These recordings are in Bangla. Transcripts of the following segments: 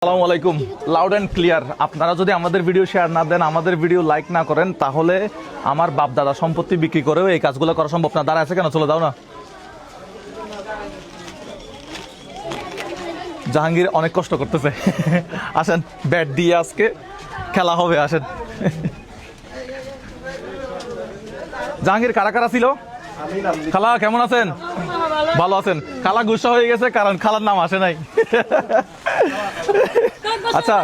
আসসালামু আলাইকুম। লাউড অ্যান্ড ক্লিয়ার, আপনারা যদি আমাদের ভিডিও শেয়ার না দেন, আমাদের ভিডিও লাইক না করেন, তাহলে আমার বাপ দাদা সম্পত্তি বিক্রি করেও এই কাজগুলো করা সম্ভব না। দাঁড়া আছে কেন, চলে দাও না। জাহাঙ্গীর অনেক কষ্ট করতেছে। আসেন, ব্যাট দিয়ে আজকে খেলা হবে। আসেন। জাহাঙ্গীর কারা কারা ছিল? খালা কেমন আছেন? ভালো আছেন? খালা গুসা হয়ে গেছে কারণ খালার নাম আসে নাই। আচ্ছা,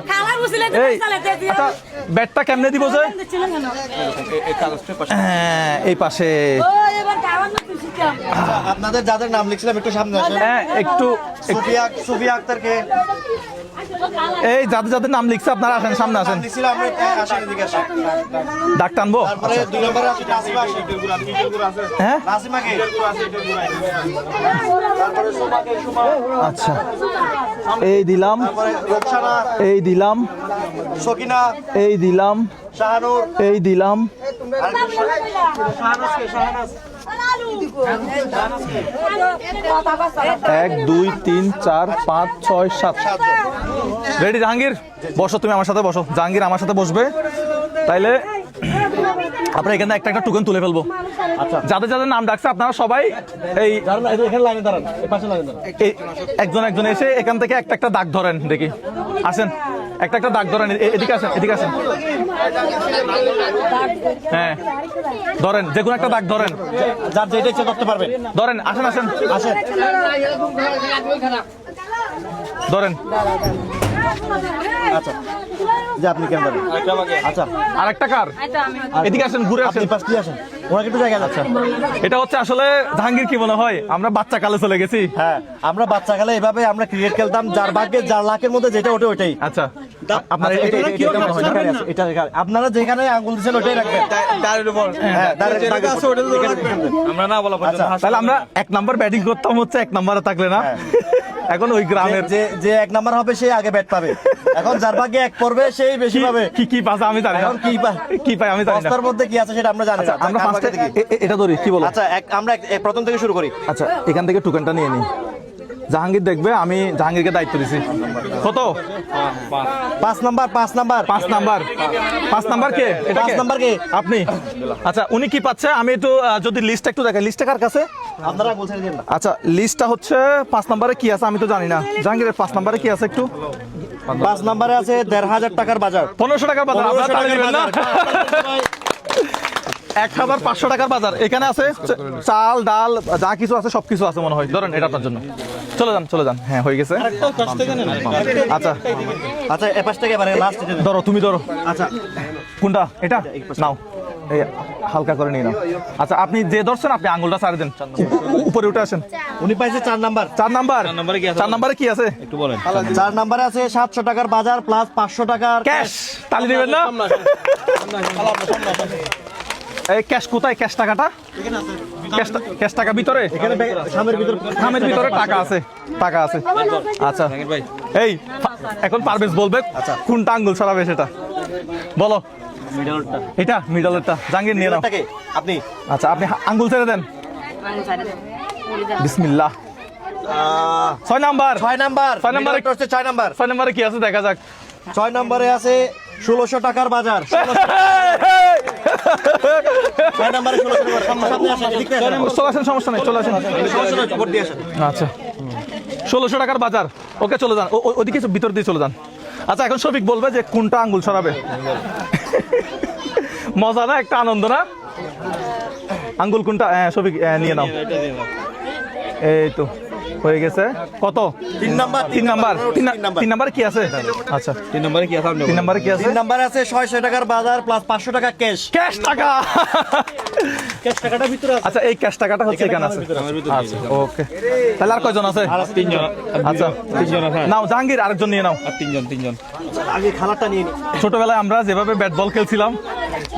ব্যাটটা কেমনে দিব? যে এই পাশে আপনাদের যাদের নাম লিখছিলাম একটু সামনে আসেন। হ্যাঁ, একটু সুফিয়া আক্তারকে, এই যাদের যাদের নাম লিখছে আপনারা আসেন, সামনে আসেন। লিখছিলাম আমরা, আসেন এদিকে আসেন। ডাক টানবো। তারপরে দুই নম্বরে আছে নাসিমা, হ্যাঁ, নাসিমাকে, তারপরে সুমাকে, সুমা, আচ্ছা এই দিলাম, তারপরে রোকসানা, এই দিলাম, সকিনা, এই দিলাম, শাহানুর, এই দিলাম। শাহনাজকে, শাহনাজ, 1 2 3 4 5 6 7 রেডি? জাহাঙ্গীর বসো, তুমি আমার সাথে বসো। জাহাঙ্গীর আমার সাথে বসবে। তাইলে আমরা এখানে একটা একটা টোকেন তুলে ফেলবো। আচ্ছা, যাদের যাদের নাম ডাকছে আপনারা সবাই এই একজন একজন এসে এখান থেকে একটা একটা দাগ ধরেন। দেখি, আসেন, একটা একটা দাগ ধরেন। এদিকে আসেন, এদিকে আসেন। হ্যাঁ, ধরেন, যে কোনো একটা দাগ ধরেন, যার যেটা ইচ্ছে করতে পারবেন। ধরেন। আসেন আসেন আসেন, ধরেন। আচ্ছা, যে আপনি কেন ধরেন? আচ্ছা, আরেকটা কার? এদিকে আসেন, ঘুরে আসেন। আপনি পাশ দিয়ে আসেন, ওনাকে একটু জায়গা যাচ্ছে। এটা হচ্ছে আসলে জাহাঙ্গীর, কি মনে হয় আমরা বাচ্চা কালে চলে গেছি? হ্যাঁ, আমরা বাচ্চা কালে এভাবে আমরা ক্রিকেট খেলতাম, যার ভাগ্যে যার লাখের মধ্যে যেটা ওটা ওইটাই। আচ্ছা, আপনার এটা মনে হয় না? আপনারা যেখানে আঙ্গুল দিচ্ছেন ওটাই রাখবেন। হ্যাঁ, আমরা না বলা পর্যন্ত। তাহলে আমরা 1 নাম্বার ব্যাটিং করতাম, হচ্ছে 1 নাম্বারে থাকলে না। এখন ওই গ্রামের যে 1 নাম্বার হবে সেই আগে ব্যাট পাবে। এখন যার ভাগ্যে 1 পড়বে সেই বেশি পাবে। কি কি পাস আমি জানি না। এখন কি পাই আমি জানি না। বস্তার মধ্যে কি আছে সেটা আমরা জানি না। আমরা ফার্স্টে এটা ধরি, কি বলো? আচ্ছা, আমরা প্রথম থেকে শুরু করি। আচ্ছা, এখান থেকে টোকেনটা নিয়ে নিই। জাহাঙ্গীর দেখবে, আমি জাহাঙ্গীরকে দায়িত্ব দিছি। কত? 5 নাম্বার, 5 নাম্বার, 5 নাম্বার। 5 নাম্বার কে? এটা 5 নাম্বার কে? আপনি? আচ্ছা, উনি কি পাচ্ছে? আমি একটু যদি লিস্ট একটু দেখাই। লিস্টটা কার কাছে? আপনারা আঙ্গুল ছেড়ে দিন না। আচ্ছা, লিস্টটা হচ্ছে 5 নাম্বারে কি আছে আমি তো জানি না। জাহাঙ্গীরের 5 নাম্বারে কি আছে একটু? 5 নাম্বারে আছে 1,500 টাকার বাজার। 1500 টাকার বাজার। আপনারা 1500 তাহলে দিবেন না? টাকার 1500 টাকার বাজার। এখানে আছে চাল ডাল যা কিছু আছে সবকিছু আছে মনে হয়। ধরেন, এটা আপনার জন্য। চলে যান, চলে যান। হ্যাঁ, হয়ে গেছে। আচ্ছা আচ্ছা, এ পাশ থেকে এবারে লাস্ট ধরো, তুমি ধরো। আচ্ছা, কোনটা? এটা নাও, এই হালকা করে নিয়ে নাও। আচ্ছা, আপনি যে ধরছেন আপনি আঙ্গুলটা ছাড়ে দেন, উপরে উঠে আসেন। উনি পাইছে 4 নাম্বার। 4 নাম্বার। 4 নাম্বারে কি আছে একটু বলেন? 4 নাম্বারে আছে 700 টাকার বাজার প্লাস 500 টাকার ক্যাশ। তালি দিবেন না? এই ক্যাশ কোথায়? ক্যাশ টাকাটা ক্যাশ টাকা ভিতরে, এখানে খামের ভিতরে টাকা আছে, টাকা আছে। আচ্ছা, এই এখন পারভেজ বলবে কোনটা আঙ্গুল সরাবে সেটা বলো। এটা মিডলেরটা। জাহাঙ্গীর নিয়ে নাও। আপনি। আচ্ছা, আপনি আঙ্গুল ছেড়ে দেন। বিসমিল্লাহ। 6 নাম্বার। 6 নাম্বার। 6 নাম্বারে হচ্ছে 6 নাম্বার। 6 নাম্বারে কি আছে দেখা যাক। 6 নাম্বারে আছে 1600 টাকার বাজার। 6 নাম্বারে 1600 টাকার সামনে আসেন, এদিকে আসেন। চলে আসেন, সমস্যা নেই, চলে আসেন। ভোট দিয়ে আসেন। আচ্ছা, 1600 টাকার বাজার। ওকে, চলে যান, ওদিকে ভিতর দিয়ে চলে যান। আচ্ছা, এখন শফিক বলবে যে কোনটা আঙ্গুল সরাবে। মজা না, একটা আনন্দ না? আঙ্গুল কোনটা? শফিক নিয়ে নাও। এই তো হয়ে গেছে। কত? 3 নাম্বার। 3 নাম্বার। 3 নাম্বারে কি আছে? আচ্ছা, 3 নাম্বারে কি আছে? 3 নাম্বারে কি আছে? 3 নাম্বারে আছে 600 টাকার বাজার প্লাস 500 টাকা ক্যাশ। ক্যাশ টাকা। ক্যাশ টাকাটা ভিতরে আছে। আচ্ছা, এই ক্যাশ টাকাটা হচ্ছে এখানে আছে। আচ্ছা, ওকে। তাহলে আর কয়জন আছে? 3 জন। আচ্ছা, 3 জন আছে। নাও জাহাঙ্গীর, আরেকজন নিয়ে নাও। 3 জন। আগে খালাটা নিয়ে নি। ছোটবেলায় আমরা যেভাবে ব্যাট বল খেলছিলাম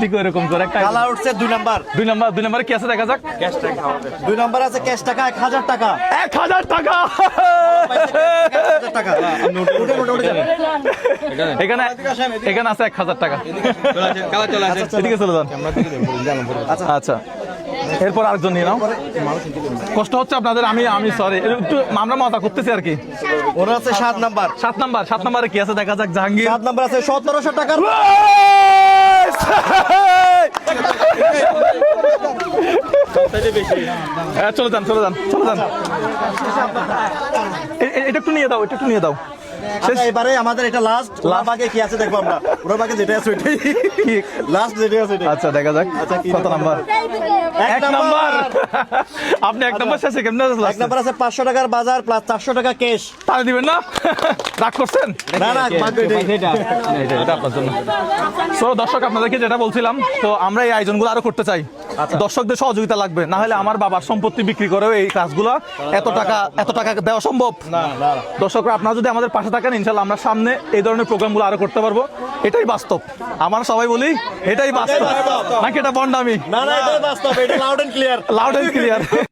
ঠিক এরকম করে একটা। খালা উঠছে 2 নাম্বার। 2 নাম্বারে কি আছে দেখা যাক। ক্যাশ টাকা হবে। 2 নাম্বার আছে ক্যাশ টাকা 1000 টাকা। 1000 টাকা। 1000 টাকা। উঠে যান। এখানে আছে 1000 টাকা। এদিকে চলে যান। আচ্ছা, এরপর আরেকজন নিয়ে নাও। কষ্ট হচ্ছে আপনাদের, আমি সরি, একটু আমরা মাথা করতেছি আর কি। ওরা আছে 7 নাম্বার। 7 নাম্বারে কি আছে দেখা যাক। জাহাঙ্গীর 7 নাম্বার আছে 1700 টাকার। হ্যাঁ, চলে যান। এটা একটু নিয়ে দাও। আচ্ছা, এবারে আমাদের এটা লাস্ট। ওনার ভাগে কি আছে দেখবো আমরা। ওনার ভাগে যেটা আছে ওইটাই লাস্ট, যেটা আছে ওইটাই। আচ্ছা, দেখা যাক কত নাম্বার। 1 নাম্বার। আপনি 1 নাম্বার শেষে কেমনে আসলেন? 1 নাম্বার আছে 500 টাকার বাজার প্লাস 400 টাকা ক্যাশ। তাহলে দিবেন না? রাগ করছেন? না ভাগ্য এটাই। এটা আপনার জন্য। সো দর্শক, আপনাদেরকে যেটা বলছিলাম, তো আমরা এই আয়োজনগুলো আরো করতে চাই। দর্শকদের সহযোগিতা লাগবে, না হলে আমার বাবার সম্পত্তি বিক্রি করেও এই কাজগুলো এত টাকা দেওয়া সম্ভব না। দর্শকরা, আপনারা যদি আমাদের পাশে থাকেন, ইনশাল্লাহ আমরা সামনে এই ধরনের প্রোগ্রামগুলো আরো করতে পারবো। এটাই বাস্তব। আমরা সবাই বলি এটাই বাস্তব, নাকি এটা বন্ডামি? না, এটাই বাস্তব, এটা লাউড এন্ড ক্লিয়ার।